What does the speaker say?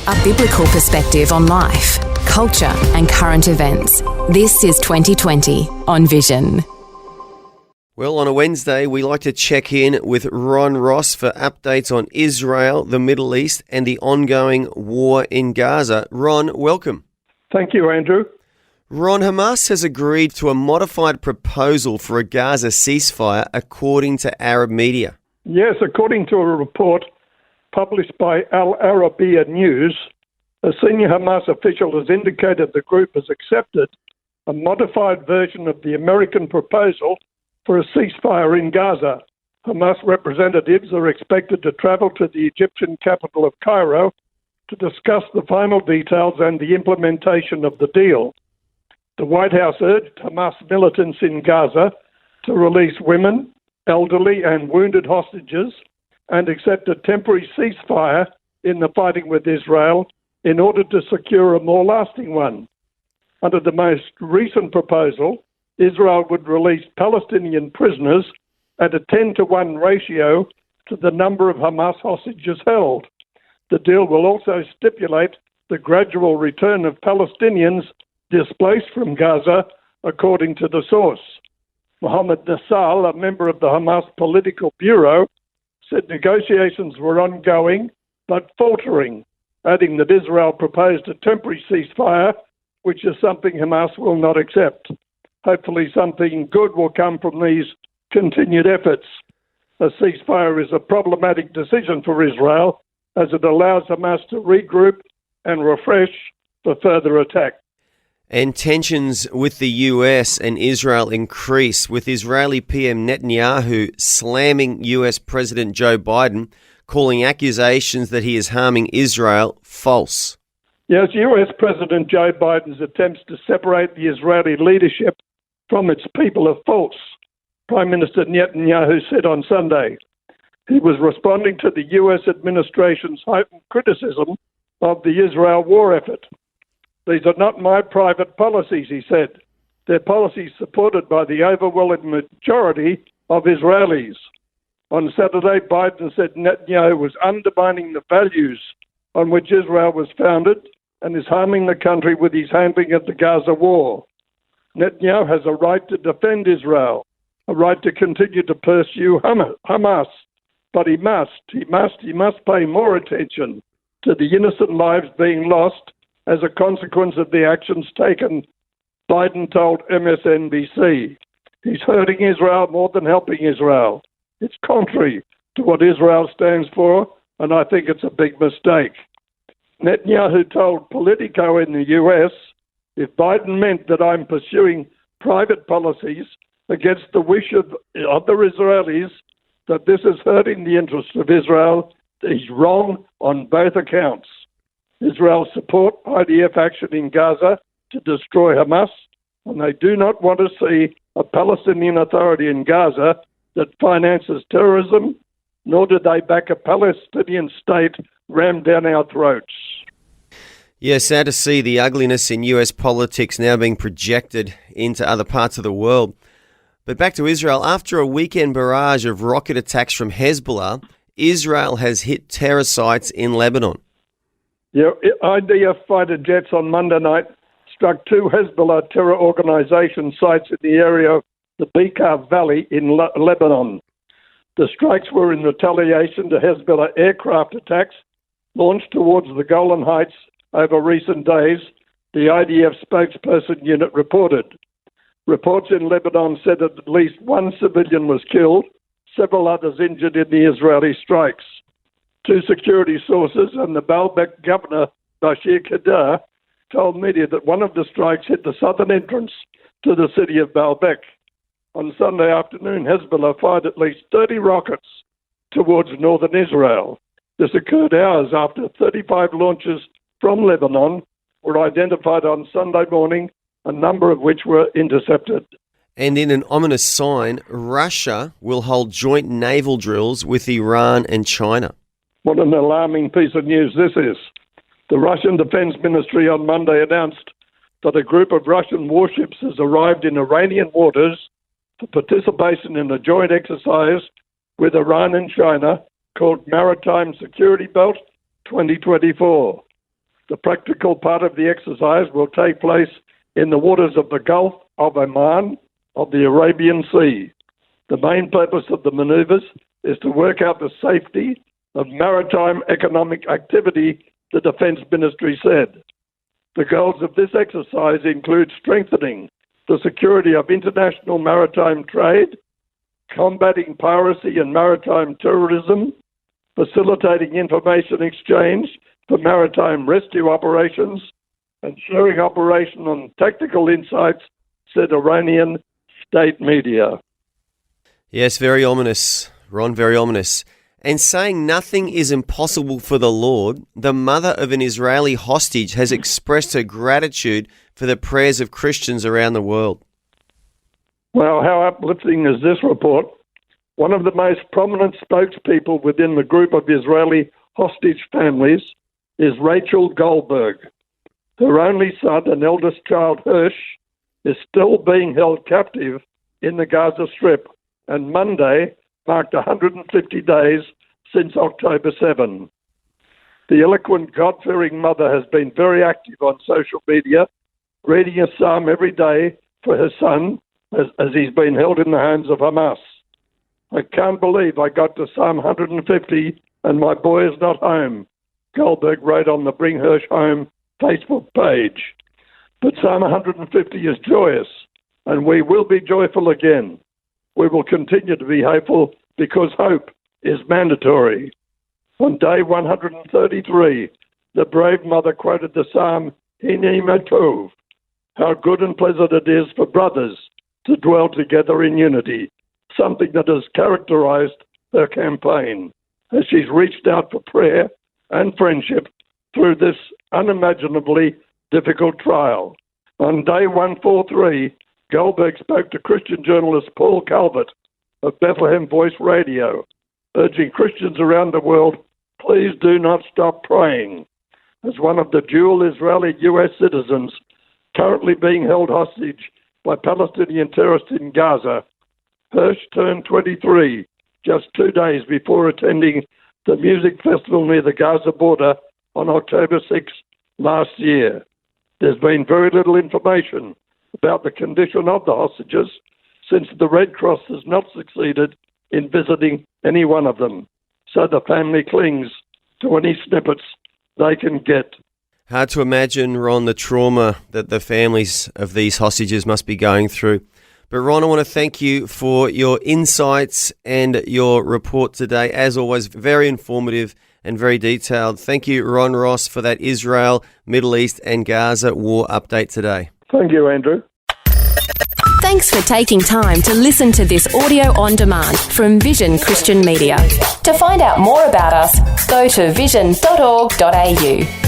A biblical perspective on life, culture and current events. This is 2020 on Vision. Well, on a Wednesday, we like to check in with Ron Ross for updates on Israel, the Middle East and the ongoing war in Gaza. Ron, welcome. Thank you, Andrew. Ron, Hamas has agreed to a modified proposal for a Gaza ceasefire, according to Arab media. Yes, according to a report published by Al Arabiya News, a senior Hamas official has indicated the group has accepted a modified version of the American proposal for a ceasefire in Gaza. Hamas representatives are expected to travel to the Egyptian capital of Cairo to discuss the final details and the implementation of the deal. The White House urged Hamas militants in Gaza to release women, elderly and wounded hostages and accept a temporary ceasefire in the fighting with Israel in order to secure a more lasting one. Under the most recent proposal, Israel would release Palestinian prisoners at a 10-to-1 ratio to the number of Hamas hostages held. The deal will also stipulate the gradual return of Palestinians displaced from Gaza, according to the source. Mohammed Nassal, a member of the Hamas Political Bureau, said negotiations were ongoing but faltering, adding that Israel proposed a temporary ceasefire, which is something Hamas will not accept. Hopefully something good will come from these continued efforts. A ceasefire is a problematic decision for Israel as it allows Hamas to regroup and refresh for further attack. And tensions with the US and Israel increase, with Israeli PM Netanyahu slamming US President Joe Biden, calling accusations that he is harming Israel false. Yes, US President Joe Biden's attempts to separate the Israeli leadership from its people are false, Prime Minister Netanyahu said on Sunday. He was responding to the US administration's heightened criticism of the Israel war effort. These are not my private policies, he said. They're policies supported by the overwhelming majority of Israelis. On Saturday, Biden said Netanyahu was undermining the values on which Israel was founded and is harming the country with his handling of the Gaza war. Netanyahu has a right to defend Israel, a right to continue to pursue Hamas, but he must pay more attention to the innocent lives being lost as a consequence of the actions taken, Biden told MSNBC. He's hurting Israel more than helping Israel. It's contrary to what Israel stands for, and I think it's a big mistake. Netanyahu told Politico in the US, if Biden meant that I'm pursuing private policies against the wish of other Israelis, that this is hurting the interests of Israel, he's wrong on both accounts. Israel support IDF action in Gaza to destroy Hamas, and they do not want to see a Palestinian Authority in Gaza that finances terrorism, nor do they back a Palestinian state rammed down our throats. Yeah, sad to see the ugliness in US politics now being projected into other parts of the world. But back to Israel. After a weekend barrage of rocket attacks from Hezbollah, Israel has hit terror sites in Lebanon. Yeah, IDF fighter jets on Monday night struck two Hezbollah terror organization sites in the area of the Bekaa Valley in Lebanon. The strikes were in retaliation to Hezbollah aircraft attacks launched towards the Golan Heights over recent days, the IDF spokesperson unit reported. Reports in Lebanon said that at least one civilian was killed, several others injured in the Israeli strikes. Two security sources and the Baalbek governor, Bashir Khadr, told media that one of the strikes hit the southern entrance to the city of Baalbek. On Sunday afternoon, Hezbollah fired at least 30 rockets towards northern Israel. This occurred hours after 35 launches from Lebanon were identified on Sunday morning, a number of which were intercepted. And in an ominous sign, Russia will hold joint naval drills with Iran and China. What an alarming piece of news this is. The Russian Defense Ministry on Monday announced that a group of Russian warships has arrived in Iranian waters for participation in a joint exercise with Iran and China called Maritime Security Belt 2024. The practical part of the exercise will take place in the waters of the Gulf of Oman of the Arabian Sea. The main purpose of the manoeuvres is to work out the safety of maritime economic activity, the Defence Ministry said. The goals of this exercise include strengthening the security of international maritime trade, combating piracy and maritime terrorism, facilitating information exchange for maritime rescue operations, and sharing operational and tactical insights, said Iranian state media. Yes, very ominous, Ron, very ominous. And saying nothing is impossible for the Lord, the mother of an Israeli hostage has expressed her gratitude for the prayers of Christians around the world. Well, how uplifting is this report? One of the most prominent spokespeople within the group of Israeli hostage families is Rachel Goldberg. Her only son and eldest child, Hirsch, is still being held captive in the Gaza Strip, and Monday marked 150 days since October 7. The eloquent, God-fearing mother has been very active on social media, reading a psalm every day for her son as he's been held in the hands of Hamas. I can't believe I got to Psalm 150 and my boy is not home, Goldberg wrote on the Bring Hirsch Home Facebook page. But Psalm 150 is joyous, and we will be joyful again. We will continue to be hopeful because hope is mandatory. On day 133, the brave mother quoted the Psalm, Hine ma tov, how good and pleasant it is for brothers to dwell together in unity, something that has characterized her campaign as she's reached out for prayer and friendship through this unimaginably difficult trial. On day 143, Goldberg spoke to Christian journalist Paul Calvert of Bethlehem Voice Radio, urging Christians around the world, please do not stop praying. As one of the dual Israeli-US citizens currently being held hostage by Palestinian terrorists in Gaza, Hirsch turned 23 just 2 days before attending the music festival near the Gaza border on October 6 last year. There's been very little information about the condition of the hostages since the Red Cross has not succeeded in visiting any one of them. So the family clings to any snippets they can get. Hard to imagine, Ron, the trauma that the families of these hostages must be going through. But Ron, I want to thank you for your insights and your report today. As always, very informative and very detailed. Thank you, Ron Ross, for that Israel, Middle East and Gaza war update today. Thank you, Andrew. Thanks for taking time to listen to this audio on demand from Vision Christian Media. To find out more about us, go to vision.org.au.